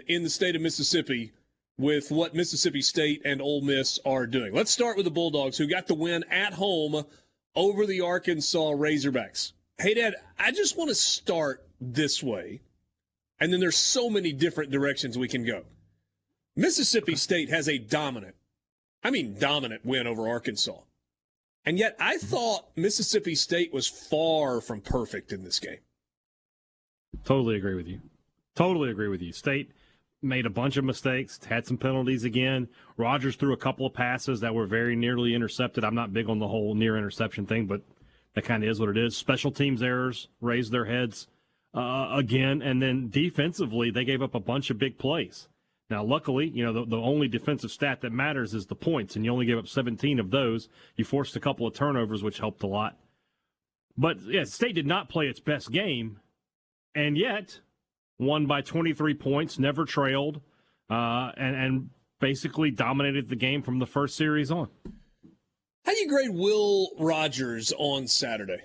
in the state of Mississippi with what Mississippi State and Ole Miss are doing. Let's start with the Bulldogs, who got the win at home over the Arkansas Razorbacks. Hey, Dad, I just want to start this way, and then there's so many different directions we can go. Mississippi State has a dominant win over Arkansas. And yet I thought Mississippi State was far from perfect in this game. Totally agree with you. State made a bunch of mistakes, had some penalties again. Rogers threw a couple of passes that were very nearly intercepted. I'm not big on the whole near interception thing, but that kind of is what it is. Special teams errors raised their heads again, and then defensively they gave up a bunch of big plays. Now, luckily, the only defensive stat that matters is the points, and you only gave up 17 of those. You forced a couple of turnovers, which helped a lot. But, yeah, State did not play its best game, and yet won by 23 points, never trailed, and basically dominated the game from the first series on. How do you grade Will Rogers on Saturday?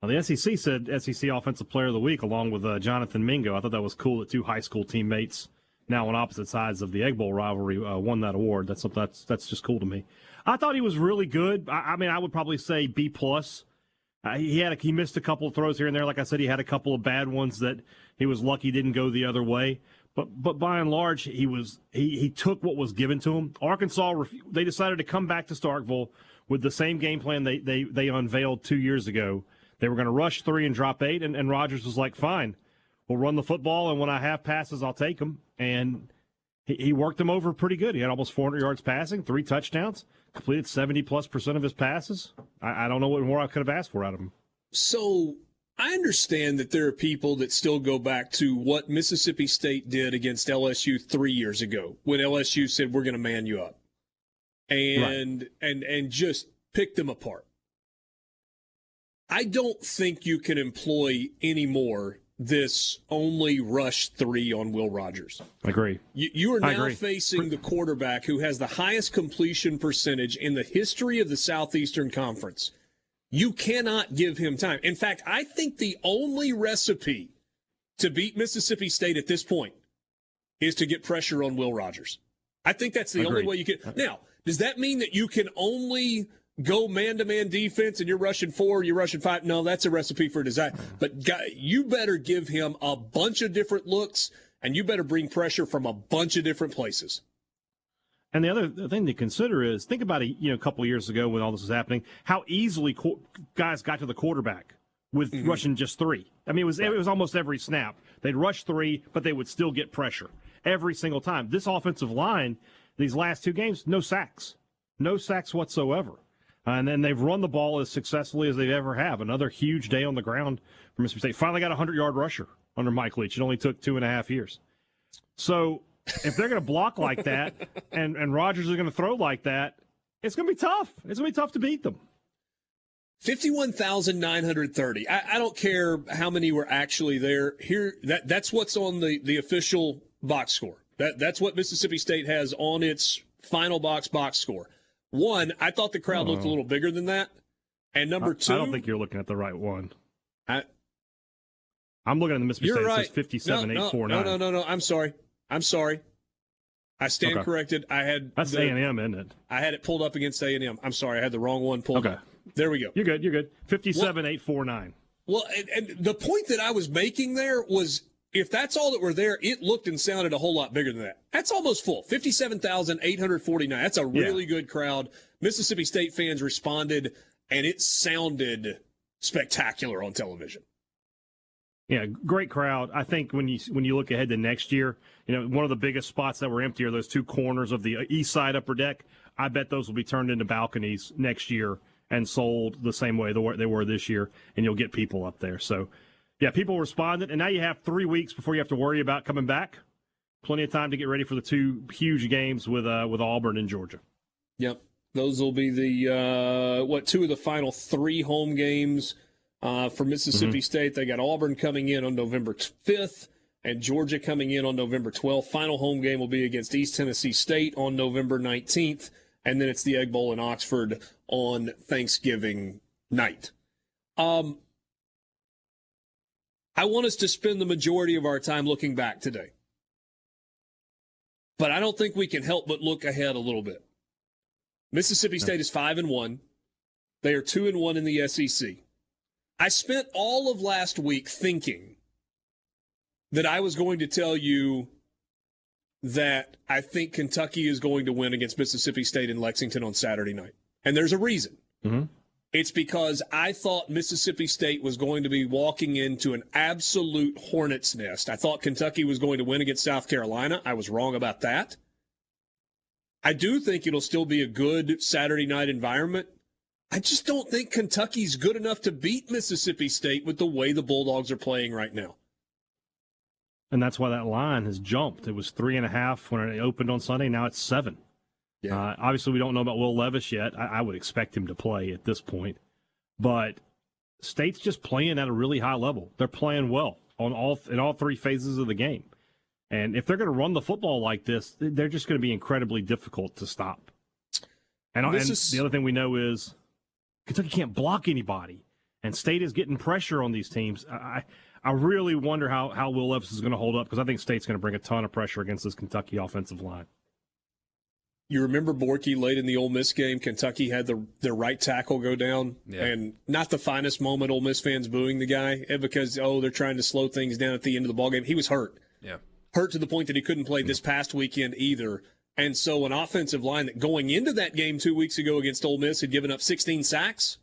Well, the SEC said SEC Offensive Player of the Week along with Jonathan Mingo. I thought that was cool that two high school teammates now on opposite sides of the Egg Bowl rivalry won that award. That's just cool to me. I thought he was really good. I would probably say B+. He missed a couple of throws here and there. Like I said, he had a couple of bad ones that he was lucky didn't go the other way. But by and large, he took what was given to him. Arkansas, they decided to come back to Starkville with the same game plan they unveiled 2 years ago. They were going to rush 3 and drop 8, and Rogers was like, fine, we'll run the football, and when I have passes, I'll take them. And he worked them over pretty good. He had almost 400 yards passing, 3 touchdowns, completed 70+% of his passes. I don't know what more I could have asked for out of him. So I understand that there are people that still go back to what Mississippi State did against LSU 3 years ago when LSU said, we're going to man you up and just pick them apart. I don't think you can employ anymore this only rush 3 on Will Rogers. Agree. You are now facing the quarterback who has the highest completion percentage in the history of the Southeastern Conference. You cannot give him time. In fact, I think the only recipe to beat Mississippi State at this point is to get pressure on Will Rogers. I think that's the only way you can. Now, does that mean that you can only go man-to-man defense and you're rushing 4, you're rushing 5? No, that's a recipe for disaster. But you better give him a bunch of different looks, and you better bring pressure from a bunch of different places. And the other thing to consider is, think about a couple of years ago when all this was happening, how easily guys got to the quarterback with rushing just 3. I mean, it was almost every snap. They'd rush 3, but they would still get pressure every single time. This offensive line, these last 2 games, no sacks whatsoever. And then they've run the ball as successfully as they ever have. Another huge day on the ground for Mississippi State. Finally got a 100-yard rusher under Mike Leach. It only took 2.5 years. So if they're going to block like that and Rodgers is going to throw like that, it's going to be tough. It's going to be tough to beat them. 51,930. I don't care how many were actually there. That's what's on the official box score. That's what Mississippi State has on its final box score. One, I thought the crowd looked a little bigger than that. And number 2. I don't think you're looking at the right one. I'm looking at the Mississippi State. Right. It says 57,849. No. I'm sorry. I stand corrected. That's A&M, isn't it? I had it pulled up against A&M. I'm sorry. I had the wrong one pulled up. There we go. You're good. 57,849. Well, and the point that I was making there was, if that's all that were there, it looked and sounded a whole lot bigger than that. That's almost full. 57,849. That's a really good crowd. Mississippi State fans responded, and it sounded spectacular on television. Yeah, great crowd. I think when you look ahead to next year, one of the biggest spots that were empty are those 2 corners of the east side upper deck. I bet those will be turned into balconies next year and sold the same way they were this year, and you'll get people up there. So, yeah, people responded, and now you have 3 weeks before you have to worry about coming back. Plenty of time to get ready for the 2 huge games with Auburn and Georgia. Yep, those will be the 2 of the final 3 home games for Mississippi State. They got Auburn coming in on November 5th and Georgia coming in on November 12th. Final home game will be against East Tennessee State on November 19th, and then it's the Egg Bowl in Oxford on Thanksgiving night. I want us to spend the majority of our time looking back today. But I don't think we can help but look ahead a little bit. Mississippi State is 5-1. They are 2-1 in the SEC. I spent all of last week thinking that I was going to tell you that I think Kentucky is going to win against Mississippi State in Lexington on Saturday night. And there's a reason. Mm-hmm. It's because I thought Mississippi State was going to be walking into an absolute hornet's nest. I thought Kentucky was going to win against South Carolina. I was wrong about that. I do think it'll still be a good Saturday night environment. I just don't think Kentucky's good enough to beat Mississippi State with the way the Bulldogs are playing right now. And that's why that line has jumped. It was 3.5 when it opened on Sunday. Now it's 7. Yeah. Obviously, we don't know about Will Levis yet. I would expect him to play at this point. But State's just playing at a really high level. They're playing well in all three phases of the game. And if they're going to run the football like this, they're just going to be incredibly difficult to stop. And the other thing we know is Kentucky can't block anybody. And State is getting pressure on these teams. I really wonder how Will Levis is going to hold up, because I think State's going to bring a ton of pressure against this Kentucky offensive line. You remember Borky late in the Ole Miss game, Kentucky had their right tackle go down, and not the finest moment, Ole Miss fans booing the guy because, they're trying to slow things down at the end of the ballgame. He was hurt. Yeah. Hurt to the point that he couldn't play this past weekend either. And so an offensive line that going into that game 2 weeks ago against Ole Miss had given up 16 sacks,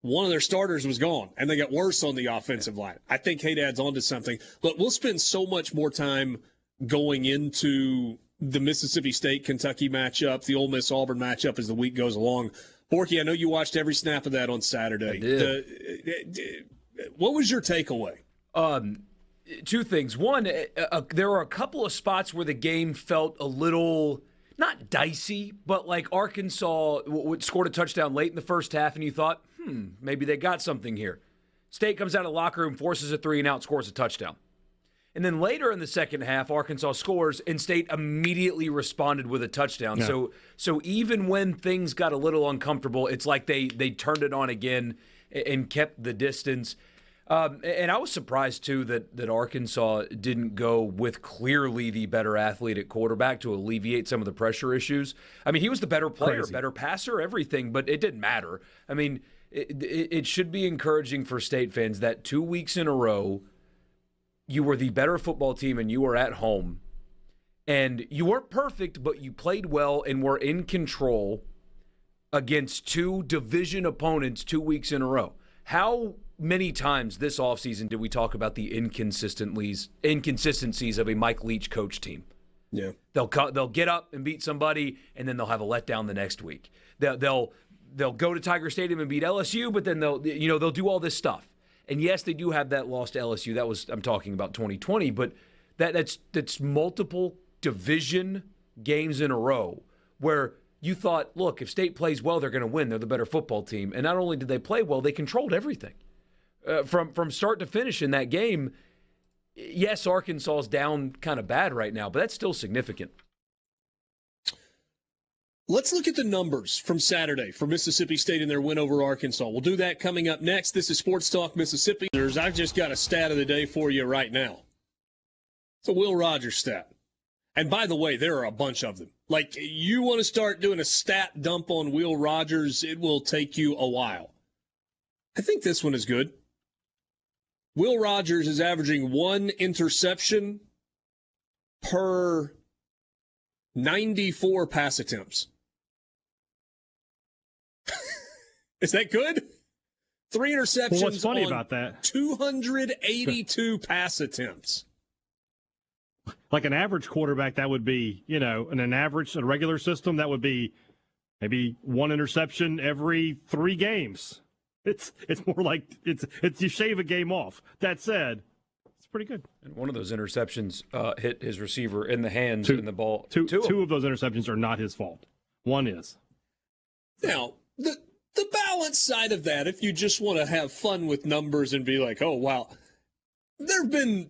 one of their starters was gone, and they got worse on the offensive line. I think Haydad's onto something. But we'll spend so much more time going into the Mississippi State-Kentucky matchup, the Ole Miss-Auburn matchup as the week goes along. Borky, I know you watched every snap of that on Saturday. I did. What was your takeaway? Two things. One, there were a couple of spots where the game felt a little, not dicey, but like Arkansas scored a touchdown late in the first half, and you thought, maybe they got something here. State comes out of the locker room, forces a 3-and-out, scores a touchdown. And then later in the second half, Arkansas scores, and State immediately responded with a touchdown. Yeah. So even when things got a little uncomfortable, it's like they turned it on again and kept the distance. And I was surprised, too, that Arkansas didn't go with clearly the better athlete at quarterback to alleviate some of the pressure issues. I mean, he was the better player, better passer, everything, but it didn't matter. I mean, it should be encouraging for State fans that 2 weeks in a row, you were the better football team and you were at home. And you weren't perfect, but you played well and were in control against two division opponents 2 weeks in a row. How many times this offseason did we talk about the inconsistencies of a Mike Leach coach team? Yeah, they'll get up and beat somebody, and then they'll have a letdown the next week. They'll go to Tiger Stadium and beat LSU, but then they'll do all this stuff. And yes, they do have that loss to LSU. I'm talking about 2020, but that's multiple division games in a row where you thought, look, if State plays well, they're going to win. They're the better football team. And not only did they play well, they controlled everything. From start to finish in that game, yes, Arkansas is down kind of bad right now, but that's still significant. Let's look at the numbers from Saturday for Mississippi State and their win over Arkansas. We'll do that coming up next. This is Sports Talk Mississippi. I've just got a stat of the day for you right now. It's a Will Rogers stat. And by the way, there are a bunch of them. Like, you want to start doing a stat dump on Will Rogers, it will take you a while. I think this one is good. Will Rogers is averaging 1 interception per 94 pass attempts. Is that good? 3 interceptions. Well, what's funny on about that? 282 pass attempts. Like an average quarterback, that would be, in a regular system, that would be maybe 1 interception every 3 games. It's more like it's you shave a game off. That said, it's pretty good. And one of those interceptions hit his receiver in the hands and the ball. Two of those interceptions are not his fault. One is. Now, the balance side of that, if you just want to have fun with numbers and be like, oh, wow, there have been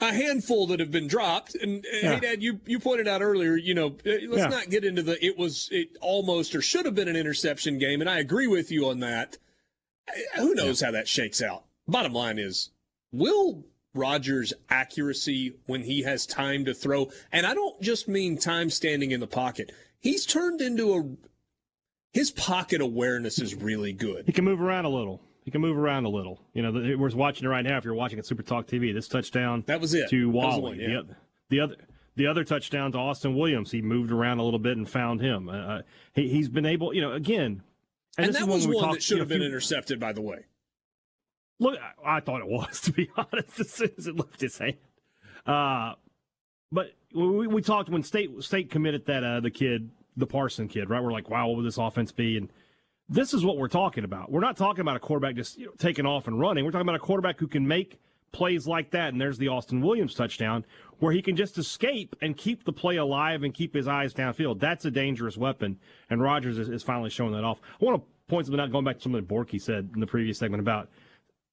a handful that have been dropped. And, hey, Dad, you pointed out earlier, let's not get into it almost or should have been an interception game. And I agree with you on that. Who knows how that shakes out? bottom line is, Will Rogers' accuracy when he has time to throw, and I don't just mean time standing in the pocket, he's turned into his pocket awareness is really good. He can move around a little. You know, we're watching it right now. If you're watching at SuperTalk TV, this touchdown that was it. To Wally. One, yeah. The other touchdown to Austin Williams, he moved around a little bit and found him. He's been able, you know, again. And that was one that should have been intercepted, by the way. Look, I thought it was, to be honest, as soon as it left his hand. But we talked when State committed that the Parson kid, right? We're like, wow, what would this offense be? And this is what we're talking about. We're not talking about a quarterback just taking off and running. We're talking about a quarterback who can make plays like that. And there's the Austin Williams touchdown where he can just escape and keep the play alive and keep his eyes downfield. That's a dangerous weapon. And Rodgers is finally showing that off. I want to point something out, going back to something that Borky said in the previous segment about,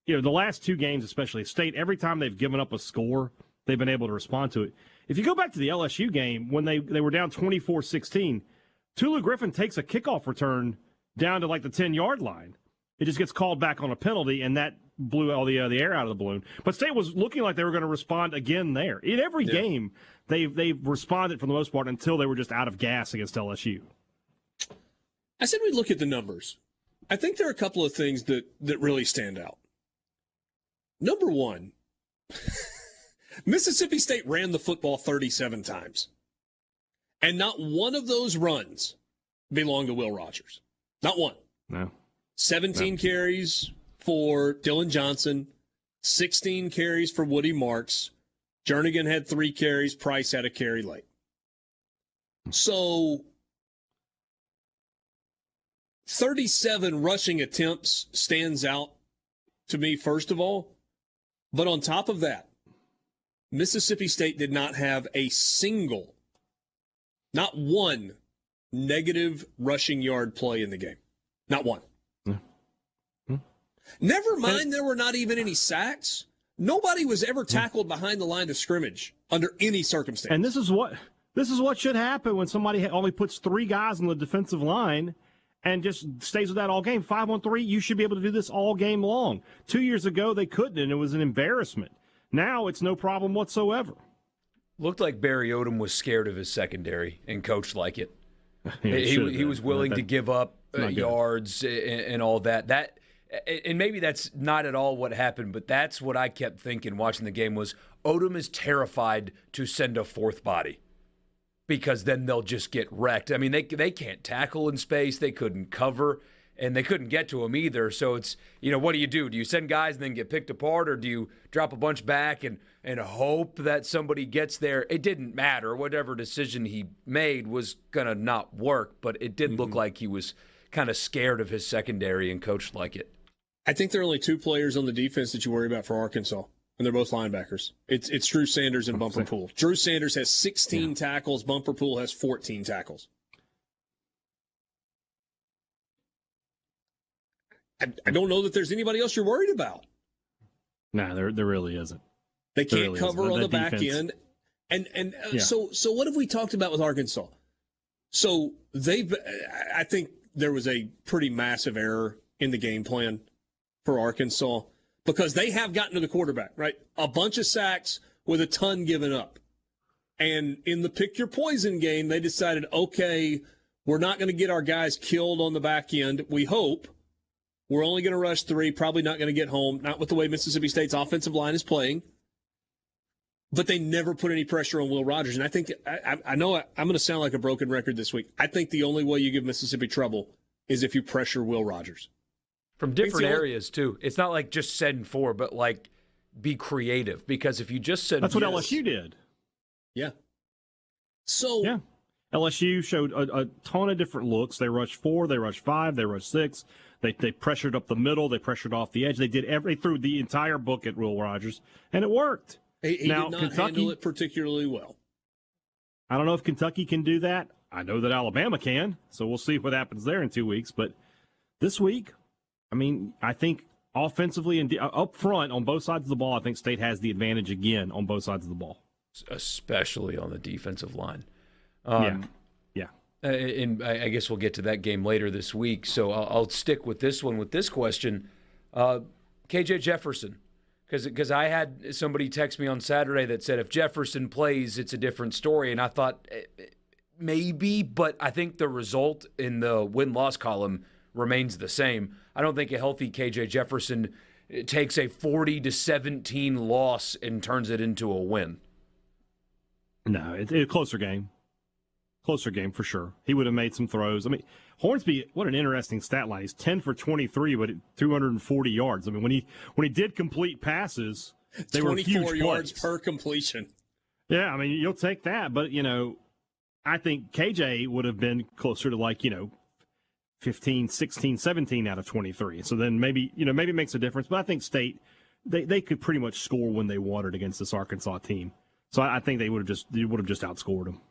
the last two games, especially State, every time they've given up a score, they've been able to respond to it. If you go back to the LSU game, when they were down 24-16, Tulu Griffin takes a kickoff return down to like the 10-yard line. It just gets called back on a penalty, and that blew all the air out of the balloon. But State was looking like they were going to respond again there. In every game, they've responded for the most part until they were just out of gas against LSU. I said we'd look at the numbers. I think there are a couple of things that really stand out. Number one, Mississippi State ran the football 37 times. And not one of those runs belonged to Will Rogers. Not one. No. 17 carries for Dylan Johnson, 16 carries for Woody Marks. Jernigan had 3 carries. Price had a carry late. So 37 rushing attempts stands out to me, first of all. But on top of that, Mississippi State did not have a single, not one, negative rushing yard play in the game. Not one. Never mind, there were not even any sacks. Nobody was ever tackled behind the line of scrimmage under any circumstance. And this is what should happen when somebody only puts 3 guys on the defensive line and just stays with that all game. 5-on-3, you should be able to do this all game long. 2 years ago, they couldn't, and it was an embarrassment. Now it's no problem whatsoever. Looked like Barry Odom was scared of his secondary and coached like it. He was willing to give up yards and all that. And maybe that's not at all what happened, but that's what I kept thinking watching the game was Odom is terrified to send a fourth body because then they'll just get wrecked. I mean, they can't tackle in space. They couldn't cover, and they couldn't get to him either. So it's, what do? Do you send guys and then get picked apart, or do you drop a bunch back and hope that somebody gets there? It didn't matter. Whatever decision he made was going to not work, but it did look like he was kind of scared of his secondary and coached like it. I think there are only 2 players on the defense that you worry about for Arkansas, and they're both linebackers. It's Drew Sanders and Bumper Pool. Drew Sanders has 16 tackles. Bumper Pool has 14 tackles. I don't know that there's anybody else you're worried about. No, there really isn't. They can't cover on the back end. So what have we talked about with Arkansas? So I think there was a pretty massive error in the game plan for Arkansas because they have gotten to the quarterback, right? A bunch of sacks with a ton given up. And in the pick your poison game, they decided, okay, we're not going to get our guys killed on the back end. We hope. We're only going to rush 3, probably not going to get home, not with the way Mississippi State's offensive line is playing. But they never put any pressure on Will Rogers. And I think, I know I'm going to sound like a broken record this week. I think the only way you give Mississippi trouble is if you pressure Will Rogers. From different areas, too. It's not like just send 4, but like be creative. Because if you just said that's what LSU did. Yeah. So. Yeah. LSU showed a ton of different looks. They rushed 4, they rushed 5, they rushed 6. They pressured up the middle. They pressured off the edge. They threw the entire book at Will Rogers, and it worked. He did not handle it particularly well. I don't know if Kentucky can do that. I know that Alabama can, so we'll see what happens there in 2 weeks. But this week, I think offensively and up front on both sides of the ball, I think State has the advantage again on both sides of the ball. Especially on the defensive line. Yeah. And I guess we'll get to that game later this week. So I'll stick with this one with this question. KJ Jefferson. Because I had somebody text me on Saturday that said if Jefferson plays, it's a different story. And I thought maybe, but I think the result in the win-loss column remains the same. I don't think a healthy KJ Jefferson takes a 40-17 loss and turns it into a win. No, it's a closer game. Closer game for sure. He would have made some throws. I mean, Hornsby, what an interesting stat line. He's 10 for 23, but 240 yards. I mean, when he did complete passes, they were huge 24 yards plays. per completion. Yeah, I mean, you'll take that, but I think KJ would have been closer to 15, 16, 17 out of 23. So then maybe it makes a difference. But I think State, they could pretty much score when they wanted against this Arkansas team. So I think they would have just outscored them.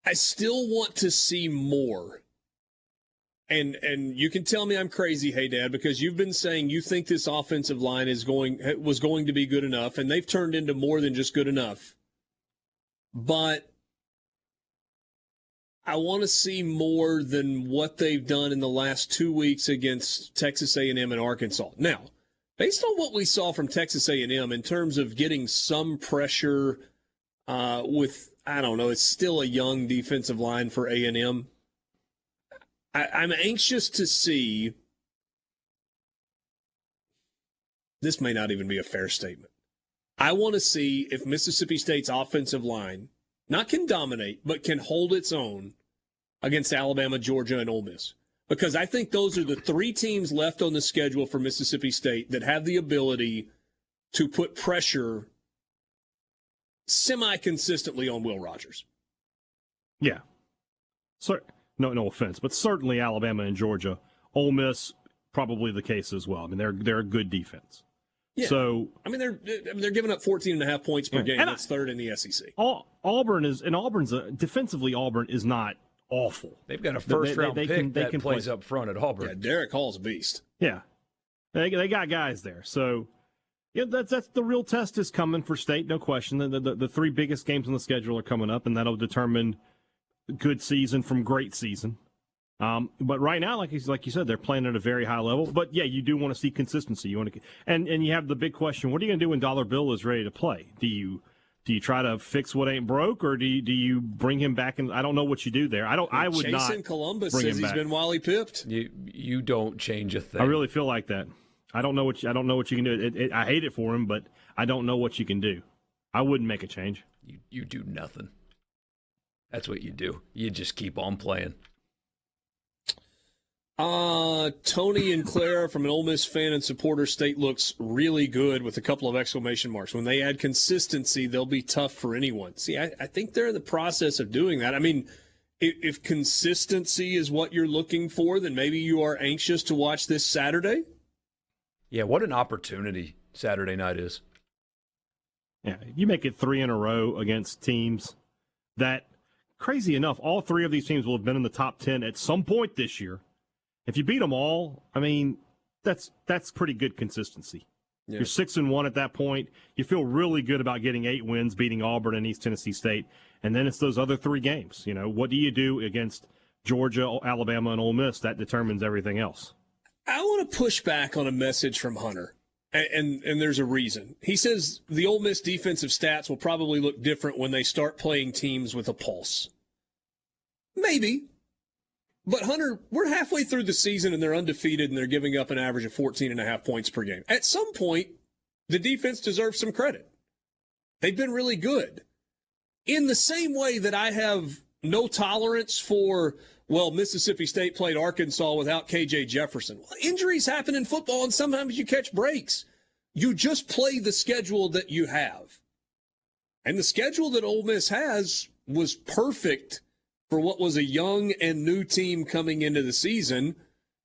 I still want to see more. And you can tell me I'm crazy, hey, Dad, because you've been saying you think this offensive line was going to be good enough, and they've turned into more than just good enough. But I want to see more than what they've done in the last 2 weeks against Texas A&M and Arkansas. Now, based on what we saw from Texas A&M in terms of getting some pressure with, I don't know, it's still a young defensive line for A&M. I'm anxious to see. This may not even be a fair statement. I want to see if Mississippi State's offensive line not can dominate, but can hold its own against Alabama, Georgia, and Ole Miss. Because I think those are the three teams left on the schedule for Mississippi State that have the ability to put pressure semi-consistently on Will Rogers. Yeah. So, no offense, but certainly Alabama and Georgia. Ole Miss, probably the case as well. I mean, they're a good defense. Yeah. So I mean, they're giving up 14.5 points per game. That's third in the SEC. Auburn's defensively. Auburn is not awful. They've got a first-round pick that plays up front at Auburn. Yeah, Derek Hall's a beast. Yeah, they got guys there. So yeah, that's the real test is coming for State, no question. The three biggest games on the schedule are coming up, and that'll determine good season from great season. But right now, like you said, they're playing at a very high level. But yeah, you do want to see consistency. You want to, and you have the big question: what are you going to do when Dollar Bill is ready to play? Do you try to fix what ain't broke, or do you bring him back? And I don't know what you do there. I would not. Jason Columbus says he's been Wally pipped. You don't change a thing. I really feel like that. I don't know what you can do. I hate it for him, but I don't know what you can do. I wouldn't make a change. You do nothing. That's what you do. You just keep on playing. Tony and Clara from an Ole Miss fan and supporter, State looks really good with a couple of exclamation marks. When they add consistency, they'll be tough for anyone. See, I think they're in the process of doing that. I mean, if consistency is what you're looking for, then maybe you are anxious to watch this Saturday. Yeah, what an opportunity Saturday night is. Yeah, you make it 3 in a row against teams that, crazy enough, all three of these teams will have been in the top 10 at some point this year. If you beat them all, I mean, that's pretty good consistency. Yeah. You're 6-1 at that point. You feel really good about getting 8 wins, beating Auburn and East Tennessee State, and then it's those other 3 games. You know, what do you do against Georgia, Alabama, and Ole Miss? That determines everything else. I want to push back on a message from Hunter, and there's a reason. He says the Ole Miss defensive stats will probably look different when they start playing teams with a pulse. Maybe. But, Hunter, we're halfway through the season and they're undefeated and they're giving up an average of 14.5 points per game. At some point, the defense deserves some credit. They've been really good. In the same way that I have no tolerance for, well, Mississippi State played Arkansas without KJ Jefferson. Well, injuries happen in football and sometimes you catch breaks. You just play the schedule that you have. And the schedule that Ole Miss has was perfect for what was a young and new team coming into the season.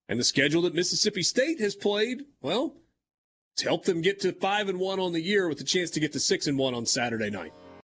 And the schedule that Mississippi State has played, well, it's helped them get to 5-1 on the year with a chance to get to 6-1 on Saturday night.